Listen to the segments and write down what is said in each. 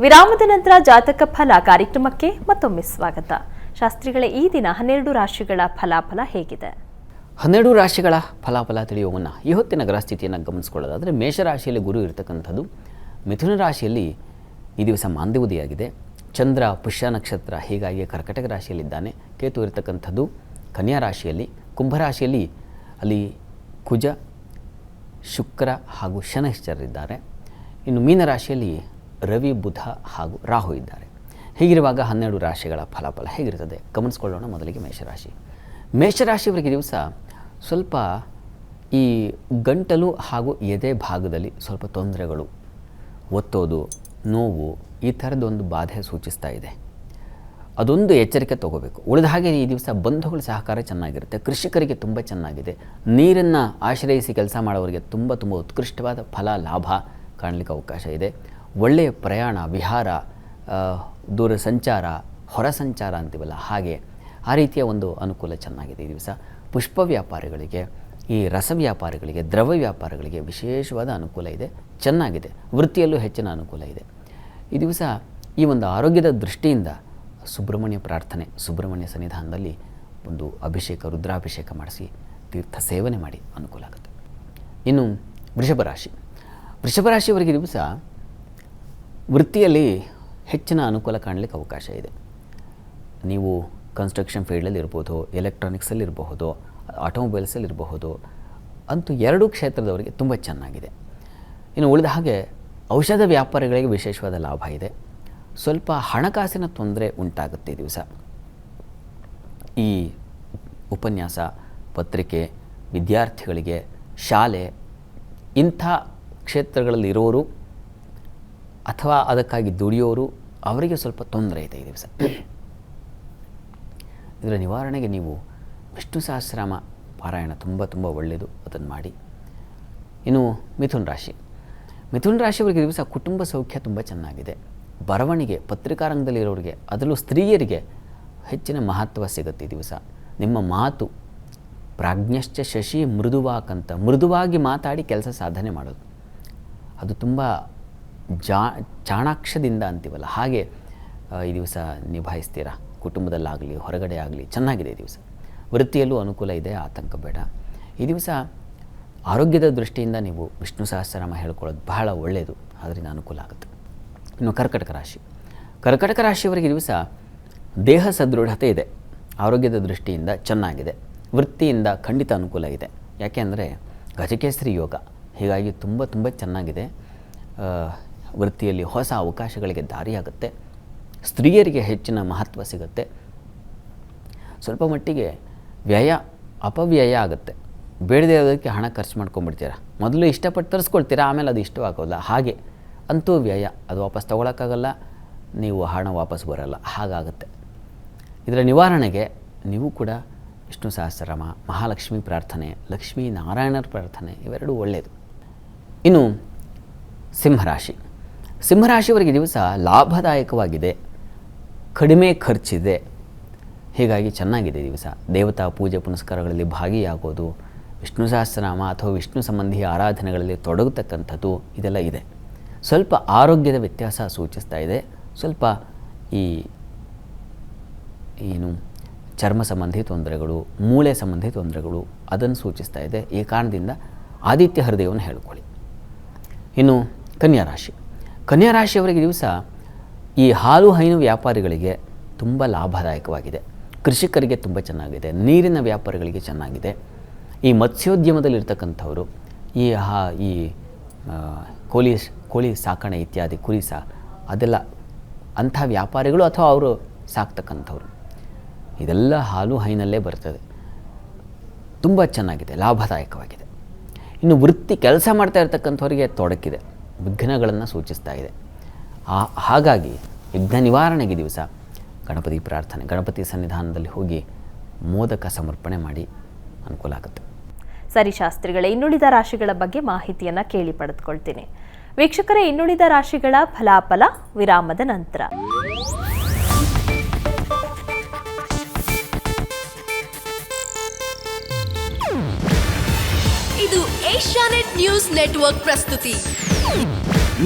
ವಿರಾಮದ ನಂತರ ಜಾತಕ ಫಲ ಕಾರ್ಯಕ್ರಮಕ್ಕೆ ಮತ್ತೊಮ್ಮೆ ಸ್ವಾಗತ. ಶಾಸ್ತ್ರಿಗಳೇ, ಈ ದಿನ 12 ರಾಶಿಗಳ ಫಲಾಫಲ ಹೇಗಿದೆ? 12 ರಾಶಿಗಳ ಫಲಾಫಲ ತಿಳಿಯುವ ಮುನ್ನ ಈ ಹೊತ್ತಿನ ಗ್ರಹಸ್ಥಿತಿಯನ್ನು ಗಮನಿಸಿಕೊಳ್ಳೋದಾದರೆ ಮೇಷರಾಶಿಯಲ್ಲಿ ಗುರು ಇರತಕ್ಕಂಥದ್ದು, ಮಿಥುನ ರಾಶಿಯಲ್ಲಿ ಈ ದಿವಸ ಮಾಂದ್ಯವದಿಯಾಗಿದೆ, ಚಂದ್ರ ಪುಷ್ಯ ನಕ್ಷತ್ರ, ಹೀಗಾಗಿ ಕರ್ಕಟಕ ರಾಶಿಯಲ್ಲಿದ್ದಾನೆ. ಕೇತು ಇರತಕ್ಕಂಥದ್ದು ಕನ್ಯಾ ರಾಶಿಯಲ್ಲಿ, ಕುಂಭರಾಶಿಯಲ್ಲಿ ಅಲ್ಲಿ ಕುಜ, ಶುಕ್ರ ಹಾಗೂ ಶನೈಶ್ಚರರಿದ್ದಾರೆ. ಇನ್ನು ಮೀನರಾಶಿಯಲ್ಲಿ ರವಿ, ಬುಧ ಹಾಗೂ ರಾಹು ಇದ್ದಾರೆ. ಹೀಗಿರುವಾಗ 12 ರಾಶಿಗಳ ಫಲಾಫಲ ಹೇಗಿರುತ್ತದೆ ಗಮನಿಸ್ಕೊಳ್ಳೋಣ. ಮೊದಲಿಗೆ ಮೇಷರಾಶಿಯವರಿಗೆ ದಿವಸ ಸ್ವಲ್ಪ ಈ ಗಂಟಲು ಹಾಗೂ ಎದೆ ಭಾಗದಲ್ಲಿ ಸ್ವಲ್ಪ ತೊಂದರೆಗಳು, ಒತ್ತೋದು, ನೋವು, ಈ ಥರದೊಂದು ಬಾಧೆ ಸೂಚಿಸ್ತಾ ಇದೆ. ಅದೊಂದು ಎಚ್ಚರಿಕೆ ತಗೋಬೇಕು. ಉಳಿದ ಹಾಗೆ ಈ ದಿವಸ ಬಂಧುಗಳ ಸಹಕಾರ ಚೆನ್ನಾಗಿರುತ್ತೆ. ಕೃಷಿಕರಿಗೆ ತುಂಬ ಚೆನ್ನಾಗಿದೆ. ನೀರನ್ನು ಆಶ್ರಯಿಸಿ ಕೆಲಸ ಮಾಡೋರಿಗೆ ತುಂಬ ಉತ್ಕೃಷ್ಟವಾದ ಫಲ, ಲಾಭ ಕಾಣಲಿಕ್ಕೆ ಅವಕಾಶ ಇದೆ. ಒಳ್ಳೆಯ ಪ್ರಯಾಣ, ವಿಹಾರ, ದೂರ ಸಂಚಾರ, ಹೊರ ಸಂಚಾರ ಅಂತೀವಲ್ಲ, ಹಾಗೆ ಆ ರೀತಿಯ ಒಂದು ಅನುಕೂಲ ಚೆನ್ನಾಗಿದೆ ಈ ದಿವಸ. ಪುಷ್ಪ ವ್ಯಾಪಾರಿಗಳಿಗೆ, ಈ ರಸ ವ್ಯಾಪಾರಿಗಳಿಗೆ, ದ್ರವ್ಯ ವ್ಯಾಪಾರಿಗಳಿಗೆ ವಿಶೇಷವಾದ ಅನುಕೂಲ ಇದೆ, ಚೆನ್ನಾಗಿದೆ. ವೃತ್ತಿಯಲ್ಲೂ ಹೆಚ್ಚಿನ ಅನುಕೂಲ ಇದೆ ಈ ದಿವಸ. ಈ ಒಂದು ಆರೋಗ್ಯದ ದೃಷ್ಟಿಯಿಂದ ಸುಬ್ರಹ್ಮಣ್ಯ ಪ್ರಾರ್ಥನೆ, ಸುಬ್ರಹ್ಮಣ್ಯ ಸನ್ನಿಧಾನದಲ್ಲಿ ಒಂದು ಅಭಿಷೇಕ, ರುದ್ರಾಭಿಷೇಕ ಮಾಡಿಸಿ ತೀರ್ಥ ಸೇವನೆ ಮಾಡಿ ಅನುಕೂಲ ಆಗುತ್ತೆ. ಇನ್ನು ವೃಷಭ ರಾಶಿಯವರಿಗೆ ದಿವಸ ವೃತ್ತಿಯಲ್ಲಿ ಹೆಚ್ಚಿನ ಅನುಕೂಲ ಕಾಣಲಿಕ್ಕೆ ಅವಕಾಶ ಇದೆ. ನೀವು ಕನ್ಸ್ಟ್ರಕ್ಷನ್ ಫೀಲ್ಡಲ್ಲಿ ಇರ್ಬೋದು, ಎಲೆಕ್ಟ್ರಾನಿಕ್ಸಲ್ಲಿ ಇರಬಹುದು, ಆಟೋಮೊಬೈಲ್ಸಲ್ಲಿ ಇರಬಹುದು, ಅಂತೂ 2 ಕ್ಷೇತ್ರದವರಿಗೆ ತುಂಬ ಚೆನ್ನಾಗಿದೆ. ಇನ್ನು ಉಳಿದ ಹಾಗೆ ಔಷಧ ವ್ಯಾಪಾರಿಗಳಿಗೆ ವಿಶೇಷವಾದ ಲಾಭ ಇದೆ. ಸ್ವಲ್ಪ ಹಣಕಾಸಿನ ತೊಂದರೆ ಉಂಟಾಗುತ್ತೆ ಈ ದಿವಸ. ಈ ಉಪನ್ಯಾಸ, ಪತ್ರಿಕೆ, ವಿದ್ಯಾರ್ಥಿಗಳಿಗೆ, ಶಾಲೆ, ಇಂಥ ಕ್ಷೇತ್ರಗಳಲ್ಲಿ ಇರೋರು ಅಥವಾ ಅದಕ್ಕಾಗಿ ದುಡಿಯೋರು, ಅವರಿಗೆ ಸ್ವಲ್ಪ ತೊಂದರೆ ಇದೆ ಈ ದಿವಸ. ಇದರ ನಿವಾರಣೆಗೆ ನೀವು ವಿಷ್ಣು ಸಹಸ್ರನಾಮ ಪಾರಾಯಣ ತುಂಬ ಒಳ್ಳೆಯದು, ಅದನ್ನು ಮಾಡಿ. ಇನ್ನು ಮಿಥುನ ರಾಶಿಯವರಿಗೆ ದಿವಸ ಕುಟುಂಬ ಸೌಖ್ಯ ತುಂಬ ಚೆನ್ನಾಗಿದೆ. ಬರವಣಿಗೆ, ಪತ್ರಿಕಾರಂಗದಲ್ಲಿರೋರಿಗೆ, ಅದರಲ್ಲೂ ಸ್ತ್ರೀಯರಿಗೆ ಹೆಚ್ಚಿನ ಮಹತ್ವ ಸಿಗುತ್ತೆ ಈ ದಿವಸ. ನಿಮ್ಮ ಮಾತು ಪ್ರಾಜ್ಞಶ್ಚ ಶಶಿ ಮೃದುವಾಕಂತ, ಮೃದುವಾಗಿ ಮಾತಾಡಿ ಕೆಲಸ ಸಾಧನೆ ಮಾಡೋದು, ಅದು ತುಂಬ ಚಾಣಾಕ್ಷದಿಂದ ಅಂತೀವಲ್ಲ, ಹಾಗೆ ಈ ದಿವಸ ನಿಭಾಯಿಸ್ತೀರಾ. ಕುಟುಂಬದಲ್ಲಾಗಲಿ ಹೊರಗಡೆ ಆಗಲಿ ಚೆನ್ನಾಗಿದೆ ಈ ದಿವಸ. ವೃತ್ತಿಯಲ್ಲೂ ಅನುಕೂಲ ಇದೆ, ಆತಂಕ ಬೇಡ. ಈ ದಿವಸ ಆರೋಗ್ಯದ ದೃಷ್ಟಿಯಿಂದ ನೀವು ವಿಷ್ಣು ಸಹಸ್ರನಾಮ ಹೇಳ್ಕೊಳ್ಳೋದು ಬಹಳ ಒಳ್ಳೆಯದು, ಅದರಿಂದ ಅನುಕೂಲ ಆಗುತ್ತೆ. ಇನ್ನು ಕರ್ಕಟಕ ರಾಶಿಯವರಿಗೆ ದಿವಸ ದೇಹ ಸದೃಢತೆ ಇದೆ, ಆರೋಗ್ಯದ ದೃಷ್ಟಿಯಿಂದ ಚೆನ್ನಾಗಿದೆ. ವೃತ್ತಿಯಿಂದ ಖಂಡಿತ ಅನುಕೂಲ ಇದೆ. ಯಾಕೆ ಅಂದರೆ ಗಜಕೇಸರಿ ಯೋಗ, ಹೀಗಾಗಿ ತುಂಬ ಚೆನ್ನಾಗಿದೆ. ವೃತ್ತಿಯಲ್ಲಿ ಹೊಸ ಅವಕಾಶಗಳಿಗೆ ದಾರಿಯಾಗುತ್ತೆ. ಸ್ತ್ರೀಯರಿಗೆ ಹೆಚ್ಚಿನ ಮಹತ್ವ ಸಿಗುತ್ತೆ. ಸ್ವಲ್ಪ ಮಟ್ಟಿಗೆ ಅಪವ್ಯಯ ಆಗುತ್ತೆ. ಬೇಡದೇ ಇರೋದಕ್ಕೆ ಹಣ ಖರ್ಚು ಮಾಡ್ಕೊಂಡ್ಬಿಡ್ತೀರ. ಮೊದಲು ಇಷ್ಟಪಟ್ಟು ತರಿಸ್ಕೊಳ್ತೀರಾ, ಆಮೇಲೆ ಅದು ಇಷ್ಟವಾಗೋಲ್ಲ, ಹಾಗೆ ಅಂತೂ ವ್ಯಯ, ಅದು ವಾಪಸ್ ತೊಗೊಳಕ್ಕಾಗಲ್ಲ, ನೀವು ಹಣ ವಾಪಸ್ ಬರೋಲ್ಲ, ಹಾಗಾಗುತ್ತೆ. ಇದರ ನಿವಾರಣೆಗೆ ನೀವು ಕೂಡ ವಿಷ್ಣು ಸಹಸ್ರನಾಮ, ಮಹಾಲಕ್ಷ್ಮಿ ಪ್ರಾರ್ಥನೆ, ಲಕ್ಷ್ಮೀ ನಾರಾಯಣರ ಪ್ರಾರ್ಥನೆ, ಇವೆರಡೂ ಒಳ್ಳೆಯದು. ಇನ್ನು ಸಿಂಹರಾಶಿಯವರಿಗೆ ದಿವಸ ಲಾಭದಾಯಕವಾಗಿದೆ, ಕಡಿಮೆ ಖರ್ಚಿದೆ, ಹೀಗಾಗಿ ಚೆನ್ನಾಗಿದೆ ದಿವಸ. ದೇವತಾ ಪೂಜೆ ಪುನಸ್ಕಾರಗಳಲ್ಲಿ ಭಾಗಿಯಾಗೋದು, ವಿಷ್ಣು ಸಹಸ್ರನಾಮ ಅಥವಾ ವಿಷ್ಣು ಸಂಬಂಧಿ ಆರಾಧನೆಗಳಲ್ಲಿ ತೊಡಗತಕ್ಕಂಥದ್ದು, ಇದೆಲ್ಲ ಇದೆ. ಸ್ವಲ್ಪ ಆರೋಗ್ಯದ ವ್ಯತ್ಯಾಸ ಸೂಚಿಸ್ತಾ ಇದೆ. ಸ್ವಲ್ಪ ಚರ್ಮ ಸಂಬಂಧಿ ತೊಂದರೆಗಳು, ಮೂಳೆ ಸಂಬಂಧಿ ತೊಂದರೆಗಳು ಅದನ್ನು ಸೂಚಿಸ್ತಾ ಇದೆ. ಈ ಕಾರಣದಿಂದ ಆದಿತ್ಯ ಹೃದಯವನ್ನು ಹೇಳ್ಕೊಳ್ಳಿ. ಇನ್ನು ಕನ್ಯಾ ರಾಶಿಯವರಿಗೆ ದಿವಸ ಈ ಹಾಲು ಹೈನು ವ್ಯಾಪಾರಿಗಳಿಗೆ ತುಂಬ ಲಾಭದಾಯಕವಾಗಿದೆ. ಕೃಷಿಕರಿಗೆ ತುಂಬ ಚೆನ್ನಾಗಿದೆ. ನೀರಿನ ವ್ಯಾಪಾರಿಗಳಿಗೆ ಚೆನ್ನಾಗಿದೆ. ಈ ಮತ್ಸ್ಯೋದ್ಯಮದಲ್ಲಿರ್ತಕ್ಕಂಥವರು, ಈ ಕೋಳಿ ಸಾಕಣೆ ಇತ್ಯಾದಿ, ಕುರಿ ಅದೆಲ್ಲ ಅಂಥ ವ್ಯಾಪಾರಿಗಳು ಅಥವಾ ಅವರು ಸಾಕ್ತಕ್ಕಂಥವ್ರು, ಇದೆಲ್ಲ ಹಾಲು ಹೈನಲ್ಲೇ ಬರ್ತದೆ. ತುಂಬ ಚೆನ್ನಾಗಿದೆ, ಲಾಭದಾಯಕವಾಗಿದೆ. ಇನ್ನು ವೃತ್ತಿ ಕೆಲಸ ಮಾಡ್ತಾ ಇರ್ತಕ್ಕಂಥವ್ರಿಗೆ ತೊಡಕಿದೆ, ವಿಘ್ನಗಳನ್ನು ಸೂಚಿಸ್ತಾ ಇದೆ. ಹಾಗಾಗಿ ವಿಘ್ನ ನಿವಾರಣೆಗೆ ದಿವಸ ಗಣಪತಿ ಪ್ರಾರ್ಥನೆ, ಗಣಪತಿ ಸನ್ನಿಧಾನದಲ್ಲಿ ಹೋಗಿ ಮೋದಕ ಸಮರ್ಪಣೆ ಮಾಡಿ ಅನುಕೂಲ ಆಗುತ್ತೆ. ಸರಿ ಶಾಸ್ತ್ರಿಗಳೇ, ಇನ್ನುಳಿದ ರಾಶಿಗಳ ಬಗ್ಗೆ ಮಾಹಿತಿಯನ್ನು ಕೇಳಿ ಪಡೆದುಕೊಳ್ತೀನಿ. ವೀಕ್ಷಕರೇ, ಇನ್ನುಳಿದ ರಾಶಿಗಳ ಫಲಾಫಲ ವಿರಾಮದ ನಂತರ. ಇದು ಏಷ್ಯಾನೆಟ್ ನ್ಯೂಸ್ ನೆಟ್ವರ್ಕ್ ಪ್ರಸ್ತುತಿ.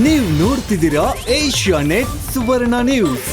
ನೀವು ನೋಡ್ತಿದ್ದೀರಾ ಏಷ್ಯಾ ನೆಟ್ ಸುವರ್ಣ ನ್ಯೂಸ್.